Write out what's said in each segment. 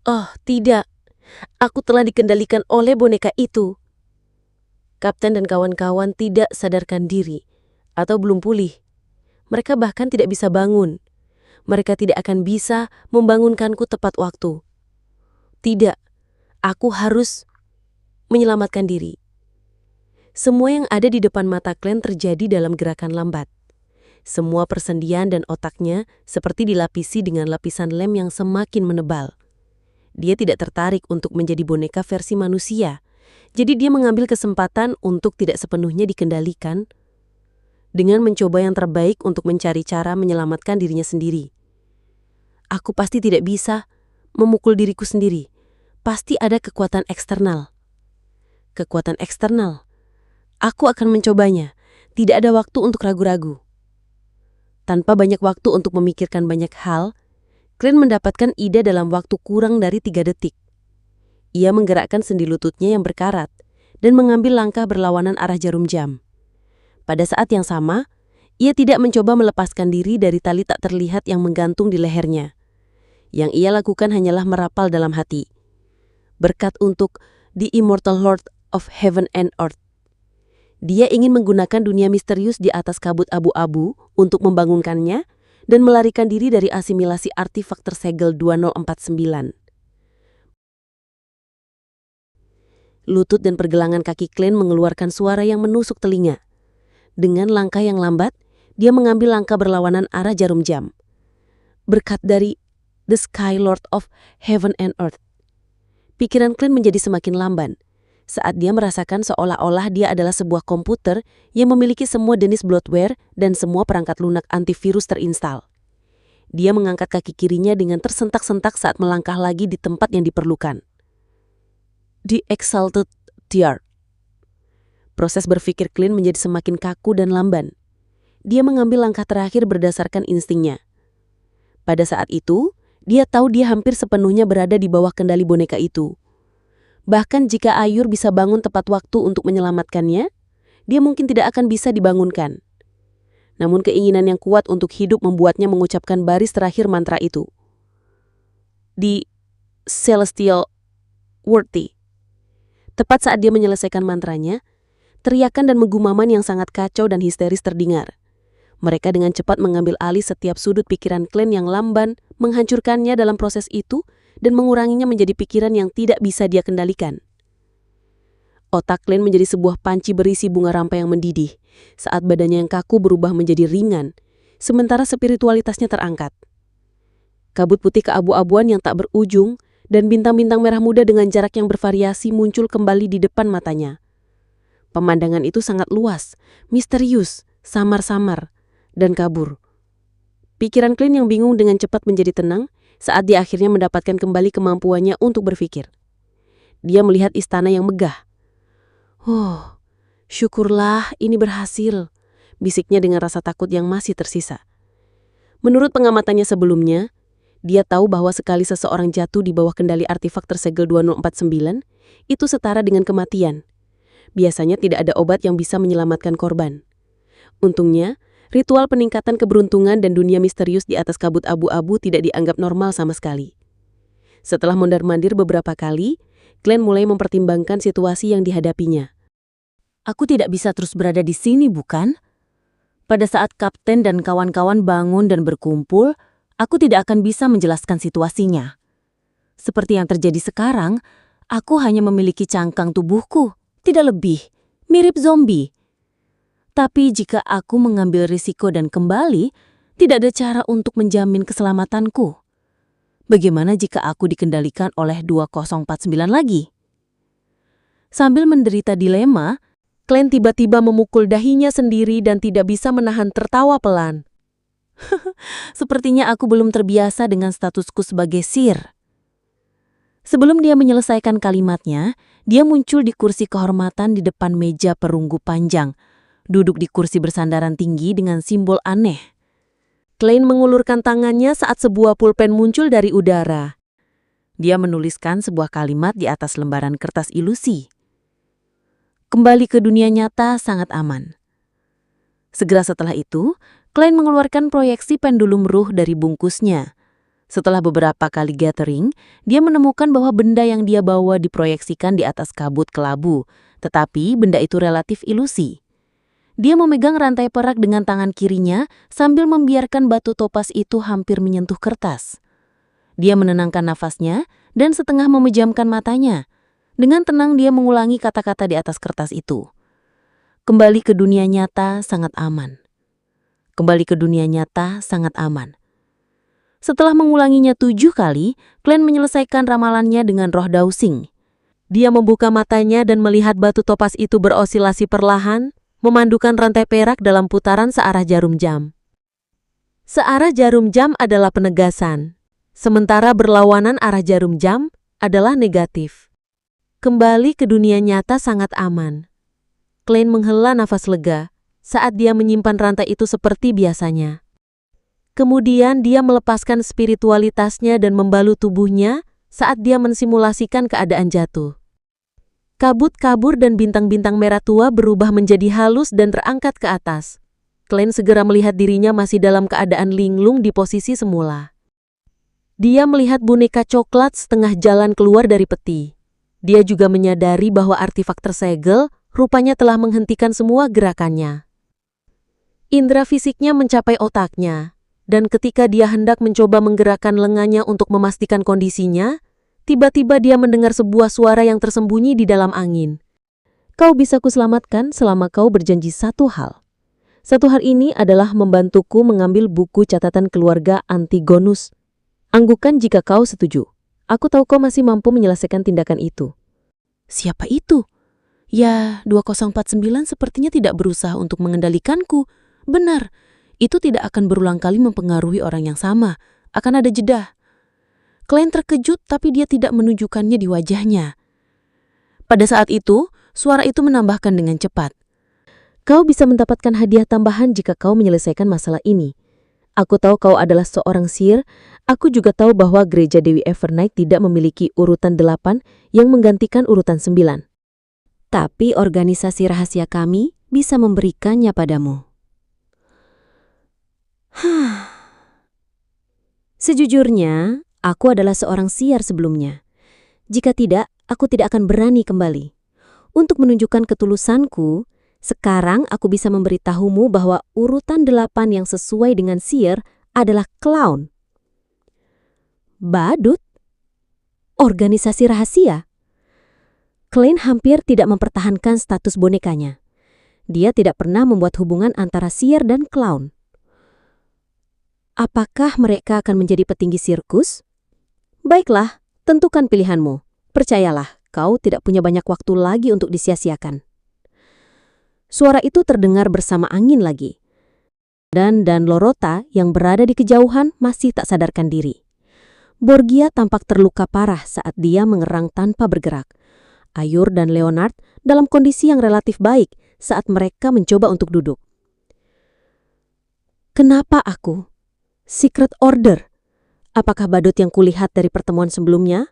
Oh, tidak. Aku telah dikendalikan oleh boneka itu. Kapten dan kawan-kawan tidak sadarkan diri atau belum pulih. Mereka bahkan tidak bisa bangun. Mereka tidak akan bisa membangunkanku tepat waktu. Tidak, aku harus menyelamatkan diri. Semua yang ada di depan mata Glenn terjadi dalam gerakan lambat. Semua persendian dan otaknya seperti dilapisi dengan lapisan lem yang semakin menebal. Dia tidak tertarik untuk menjadi boneka versi manusia. Jadi dia mengambil kesempatan untuk tidak sepenuhnya dikendalikan dengan mencoba yang terbaik untuk mencari cara menyelamatkan dirinya sendiri. Aku pasti tidak bisa memukul diriku sendiri. Pasti ada kekuatan eksternal. Kekuatan eksternal. Aku akan mencobanya. Tidak ada waktu untuk ragu-ragu. Tanpa banyak waktu untuk memikirkan banyak hal, Glenn mendapatkan ide dalam waktu kurang dari 3 detik. Ia menggerakkan sendi lututnya yang berkarat dan mengambil langkah berlawanan arah jarum jam. Pada saat yang sama, ia tidak mencoba melepaskan diri dari tali tak terlihat yang menggantung di lehernya. Yang ia lakukan hanyalah merapal dalam hati. Berkat untuk The Immortal Lord of Heaven and Earth. Dia ingin menggunakan dunia misterius di atas kabut abu-abu untuk membangunkannya dan melarikan diri dari asimilasi artefak tersegel 2049. Lutut dan pergelangan kaki Glenn mengeluarkan suara yang menusuk telinga. Dengan langkah yang lambat, dia mengambil langkah berlawanan arah jarum jam. Berkat dari The Sky Lord of Heaven and Earth. Pikiran Glenn menjadi semakin lamban saat dia merasakan seolah-olah dia adalah sebuah komputer yang memiliki semua jenis bloatware dan semua perangkat lunak antivirus terinstal. Dia mengangkat kaki kirinya dengan tersentak-sentak saat melangkah lagi di tempat yang diperlukan. The Exalted Tier. Proses berpikir Glenn menjadi semakin kaku dan lamban. Dia mengambil langkah terakhir berdasarkan instingnya. Pada saat itu, dia tahu dia hampir sepenuhnya berada di bawah kendali boneka itu. Bahkan jika Ayur bisa bangun tepat waktu untuk menyelamatkannya, dia mungkin tidak akan bisa dibangunkan. Namun keinginan yang kuat untuk hidup membuatnya mengucapkan baris terakhir mantra itu. The Celestial Worthy. Tepat saat dia menyelesaikan mantranya, teriakan dan menggumaman yang sangat kacau dan histeris terdengar. Mereka dengan cepat mengambil alih setiap sudut pikiran Glenn yang lamban, menghancurkannya dalam proses itu, dan menguranginya menjadi pikiran yang tidak bisa dia kendalikan. Otak Glenn menjadi sebuah panci berisi bunga rampai yang mendidih, saat badannya yang kaku berubah menjadi ringan, sementara spiritualitasnya terangkat. Kabut putih keabu-abuan yang tak berujung, dan bintang-bintang merah muda dengan jarak yang bervariasi muncul kembali di depan matanya. Pemandangan itu sangat luas, misterius, samar-samar, dan kabur. Pikiran Glenn yang bingung dengan cepat menjadi tenang, saat dia akhirnya mendapatkan kembali kemampuannya untuk berpikir. Dia melihat istana yang megah. Oh, syukurlah ini berhasil, bisiknya dengan rasa takut yang masih tersisa. Menurut pengamatannya sebelumnya, dia tahu bahwa sekali seseorang jatuh di bawah kendali artefak tersegel 2049, itu setara dengan kematian. Biasanya tidak ada obat yang bisa menyelamatkan korban. Untungnya, ritual peningkatan keberuntungan dan dunia misterius di atas kabut abu-abu tidak dianggap normal sama sekali. Setelah mondar-mandir beberapa kali, Glenn mulai mempertimbangkan situasi yang dihadapinya. Aku tidak bisa terus berada di sini, bukan? Pada saat kapten dan kawan-kawan bangun dan berkumpul, aku tidak akan bisa menjelaskan situasinya. Seperti yang terjadi sekarang, aku hanya memiliki cangkang tubuhku, tidak lebih, mirip zombie. Tapi jika aku mengambil risiko dan kembali, tidak ada cara untuk menjamin keselamatanku. Bagaimana jika aku dikendalikan oleh 2049 lagi? Sambil menderita dilema, Glenn tiba-tiba memukul dahinya sendiri dan tidak bisa menahan tertawa pelan. Sepertinya aku belum terbiasa dengan statusku sebagai Sir. Sebelum dia menyelesaikan kalimatnya, dia muncul di kursi kehormatan di depan meja perunggu panjang, duduk di kursi bersandaran tinggi dengan simbol aneh. Glenn mengulurkan tangannya saat sebuah pulpen muncul dari udara. Dia menuliskan sebuah kalimat di atas lembaran kertas ilusi. Kembali ke dunia nyata sangat aman. Segera setelah itu, Glenn mengeluarkan proyeksi pendulum ruh dari bungkusnya. Setelah beberapa kali gathering, dia menemukan bahwa benda yang dia bawa diproyeksikan di atas kabut kelabu, tetapi benda itu relatif ilusi. Dia memegang rantai perak dengan tangan kirinya sambil membiarkan batu topas itu hampir menyentuh kertas. Dia menenangkan nafasnya dan setengah memejamkan matanya. Dengan tenang dia mengulangi kata-kata di atas kertas itu. Kembali ke dunia nyata sangat aman. Kembali ke dunia nyata sangat aman. Setelah mengulanginya 7 kali, Glenn menyelesaikan ramalannya dengan roh Dowsing. Dia membuka matanya dan melihat batu topas itu berosilasi perlahan, memandukan rantai perak dalam putaran searah jarum jam. Searah jarum jam adalah penegasan, sementara berlawanan arah jarum jam adalah negatif. Kembali ke dunia nyata sangat aman. Glenn menghela nafas lega saat dia menyimpan rantai itu seperti biasanya. Kemudian dia melepaskan spiritualitasnya dan membalut tubuhnya saat dia mensimulasikan keadaan jatuh. Kabut kabur dan bintang-bintang merah tua berubah menjadi halus dan terangkat ke atas. Glenn segera melihat dirinya masih dalam keadaan linglung di posisi semula. Dia melihat boneka coklat setengah jalan keluar dari peti. Dia juga menyadari bahwa artefak tersegel rupanya telah menghentikan semua gerakannya. Indera fisiknya mencapai otaknya, dan ketika dia hendak mencoba menggerakkan lengannya untuk memastikan kondisinya, tiba-tiba dia mendengar sebuah suara yang tersembunyi di dalam angin. Kau bisa kuselamatkan selama kau berjanji satu hal. Satu hal ini adalah membantuku mengambil buku catatan keluarga Antigonus. Anggukan jika kau setuju. Aku tahu kau masih mampu menyelesaikan tindakan itu. Siapa itu? Ya, 2049 sepertinya tidak berusaha untuk mengendalikanku. Benar, itu tidak akan berulang kali mempengaruhi orang yang sama. Akan ada jeda. Glenn terkejut tapi dia tidak menunjukkannya di wajahnya. Pada saat itu, suara itu menambahkan dengan cepat. Kau bisa mendapatkan hadiah tambahan jika kau menyelesaikan masalah ini. Aku tahu kau adalah seorang sihir. Aku juga tahu bahwa gereja Dewi Evernight tidak memiliki urutan 8 yang menggantikan urutan 9. Tapi organisasi rahasia kami bisa memberikannya padamu. Sejujurnya, aku adalah seorang siar sebelumnya. Jika tidak, aku tidak akan berani kembali. Untuk menunjukkan ketulusanku, sekarang aku bisa memberitahumu bahwa urutan 8 yang sesuai dengan siar adalah clown. Badut? Organisasi rahasia? Glenn hampir tidak mempertahankan status bonekanya. Dia tidak pernah membuat hubungan antara siar dan clown. Apakah mereka akan menjadi petinggi sirkus? Baiklah, tentukan pilihanmu. Percayalah, kau tidak punya banyak waktu lagi untuk disia-siakan. Suara itu terdengar bersama angin lagi. Dan Lorota yang berada di kejauhan masih tak sadarkan diri. Borgia tampak terluka parah saat dia mengerang tanpa bergerak. Ayur dan Leonard dalam kondisi yang relatif baik saat mereka mencoba untuk duduk. Kenapa aku? Secret Order? Apakah badut yang kulihat dari pertemuan sebelumnya?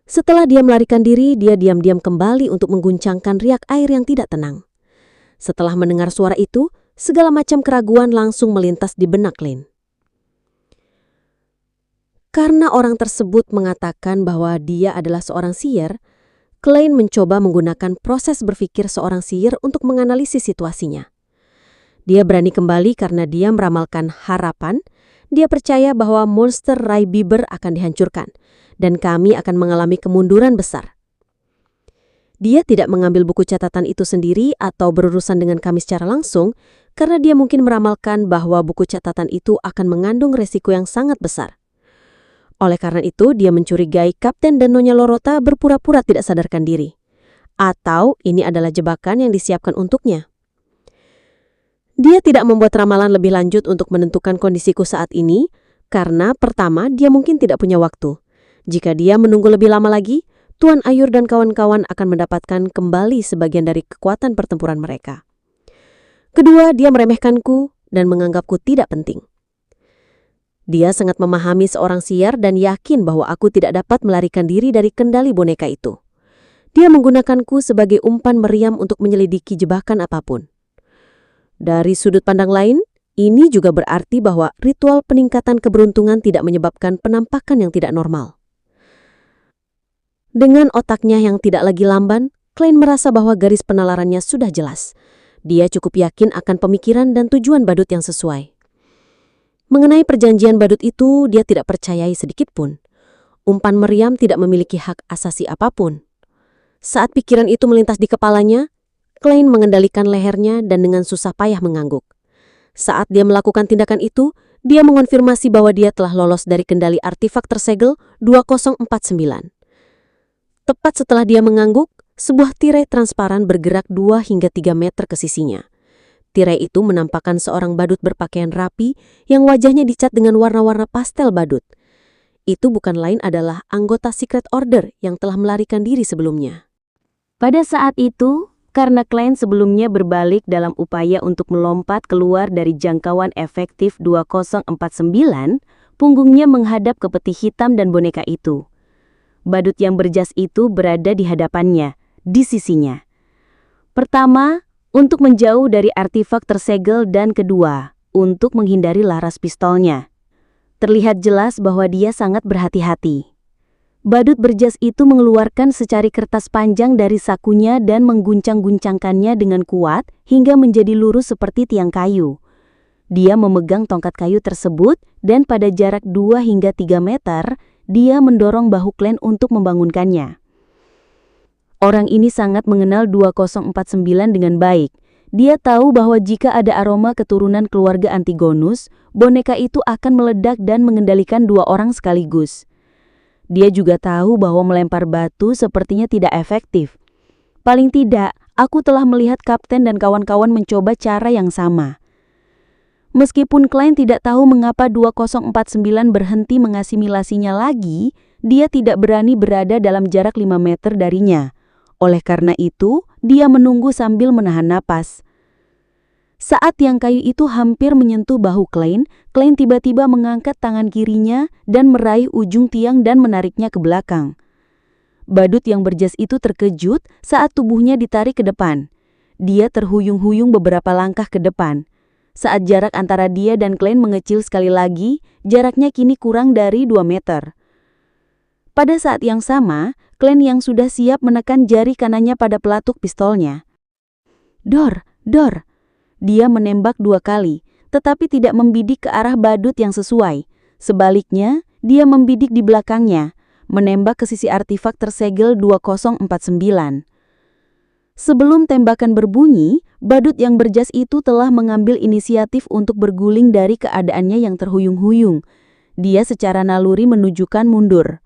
Setelah dia melarikan diri, dia diam-diam kembali untuk mengguncangkan riak air yang tidak tenang. Setelah mendengar suara itu, segala macam keraguan langsung melintas di benak Glenn. Karena orang tersebut mengatakan bahwa dia adalah seorang sihir, Glenn mencoba menggunakan proses berpikir seorang sihir untuk menganalisis situasinya. Dia berani kembali karena dia meramalkan harapan. Dia percaya bahwa monster Rai Bieber akan dihancurkan, dan kami akan mengalami kemunduran besar. Dia tidak mengambil buku catatan itu sendiri atau berurusan dengan kami secara langsung, karena dia mungkin meramalkan bahwa buku catatan itu akan mengandung resiko yang sangat besar. Oleh karena itu, dia mencurigai Kapten dan Nyonya Lorota berpura-pura tidak sadarkan diri. Atau ini adalah jebakan yang disiapkan untuknya. Dia tidak membuat ramalan lebih lanjut untuk menentukan kondisiku saat ini, karena pertama, dia mungkin tidak punya waktu. Jika dia menunggu lebih lama lagi, Tuan Ayur dan kawan-kawan akan mendapatkan kembali sebagian dari kekuatan pertempuran mereka. Kedua, dia meremehkanku dan menganggapku tidak penting. Dia sangat memahami seorang siar dan yakin bahwa aku tidak dapat melarikan diri dari kendali boneka itu. Dia menggunakanku sebagai umpan meriam untuk menyelidiki jebakan apapun. Dari sudut pandang lain, Ini juga berarti bahwa ritual peningkatan keberuntungan tidak menyebabkan penampakan yang tidak normal. Dengan otaknya yang tidak lagi lamban, Klein merasa bahwa garis penalarannya sudah jelas. Dia cukup yakin akan pemikiran dan tujuan badut yang sesuai. Mengenai perjanjian badut itu, dia tidak percayai sedikit pun. Umpan meriam tidak memiliki hak asasi apapun. Saat pikiran itu melintas di kepalanya, Klein mengendalikan lehernya dan dengan susah payah mengangguk. Saat dia melakukan tindakan itu, dia mengonfirmasi bahwa dia telah lolos dari kendali artefak tersegel 2049. Tepat setelah dia mengangguk, sebuah tirai transparan bergerak 2 hingga 3 meter ke sisinya. Tirai itu menampakkan seorang badut berpakaian rapi yang wajahnya dicat dengan warna-warna pastel badut. Itu bukan lain adalah anggota Secret Order yang telah melarikan diri sebelumnya. Pada saat itu, karena Klein sebelumnya berbalik dalam upaya untuk melompat keluar dari jangkauan efektif 2049, punggungnya menghadap ke peti hitam dan boneka itu. Badut yang berjas itu berada di hadapannya, di sisinya. Pertama, untuk menjauh dari artefak tersegel dan kedua, untuk menghindari laras pistolnya. Terlihat jelas bahwa dia sangat berhati-hati. Badut berjas itu mengeluarkan secari kertas panjang dari sakunya dan mengguncang-guncangkannya dengan kuat hingga menjadi lurus seperti tiang kayu. Dia memegang tongkat kayu tersebut dan pada jarak 2 hingga 3 meter, dia mendorong bahu Klein untuk membangunkannya. Orang ini sangat mengenal 2049 dengan baik. Dia tahu bahwa jika ada aroma keturunan keluarga Antigonus, boneka itu akan meledak dan mengendalikan 2 orang sekaligus. Dia juga tahu bahwa melempar batu sepertinya tidak efektif. Paling tidak, aku telah melihat Kapten dan kawan-kawan mencoba cara yang sama. Meskipun Klein tidak tahu mengapa 2049 berhenti mengasimilasinya lagi, dia tidak berani berada dalam jarak 5 meter darinya. Oleh karena itu, dia menunggu sambil menahan napas. Saat tiang kayu itu hampir menyentuh bahu Klein tiba-tiba mengangkat tangan kirinya dan meraih ujung tiang dan menariknya ke belakang. Badut yang berjas itu terkejut saat tubuhnya ditarik ke depan. Dia terhuyung-huyung beberapa langkah ke depan. Saat jarak antara dia dan Klein mengecil sekali lagi, jaraknya kini kurang dari 2 meter. Pada saat yang sama, Klein yang sudah siap menekan jari kanannya pada pelatuk pistolnya. Dor! Dia menembak 2 kali, tetapi tidak membidik ke arah badut yang sesuai. Sebaliknya, dia membidik di belakangnya, menembak ke sisi artefak tersegel 2049. Sebelum tembakan berbunyi, badut yang berjas itu telah mengambil inisiatif untuk berguling dari keadaannya yang terhuyung-huyung. Dia secara naluri menunjukkan mundur.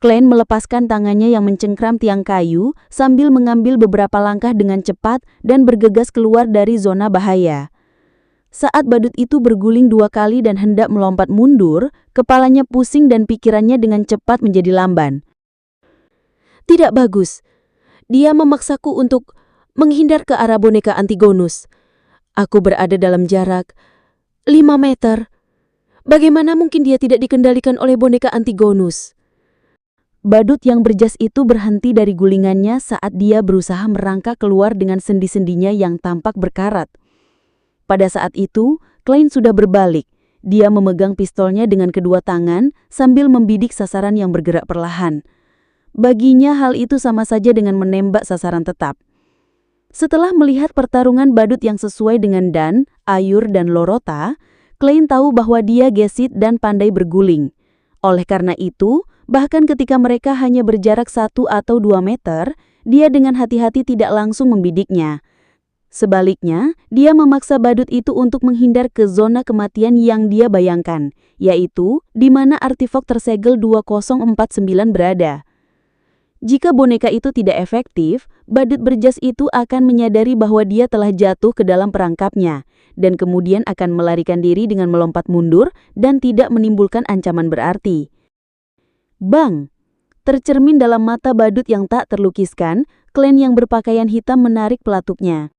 Klein melepaskan tangannya yang mencengkram tiang kayu sambil mengambil beberapa langkah dengan cepat dan bergegas keluar dari zona bahaya. Saat badut itu berguling 2 kali dan hendak melompat mundur, kepalanya pusing dan pikirannya dengan cepat menjadi lamban. Tidak bagus. Dia memaksaku untuk menghindar ke arah boneka Antigonus. Aku berada dalam jarak 5 meter. Bagaimana mungkin dia tidak dikendalikan oleh boneka Antigonus? Badut yang berjas itu berhenti dari gulingannya saat dia berusaha merangkak keluar dengan sendi-sendinya yang tampak berkarat. Pada saat itu, Klein sudah berbalik. Dia memegang pistolnya dengan kedua tangan sambil membidik sasaran yang bergerak perlahan. Baginya hal itu sama saja dengan menembak sasaran tetap. Setelah melihat pertarungan badut yang sesuai dengan Dan, Ayur, dan Lorota, Klein tahu bahwa dia gesit dan pandai berguling. Oleh karena itu, bahkan ketika mereka hanya berjarak 1 atau 2 meter, dia dengan hati-hati tidak langsung membidiknya. Sebaliknya, dia memaksa badut itu untuk menghindar ke zona kematian yang dia bayangkan, yaitu di mana artefak tersegel 2049 berada. Jika boneka itu tidak efektif, badut berjas itu akan menyadari bahwa dia telah jatuh ke dalam perangkapnya, dan kemudian akan melarikan diri dengan melompat mundur dan tidak menimbulkan ancaman berarti. Bang! Tercermin dalam mata badut yang tak terlukiskan, Klein yang berpakaian hitam menarik pelatuknya.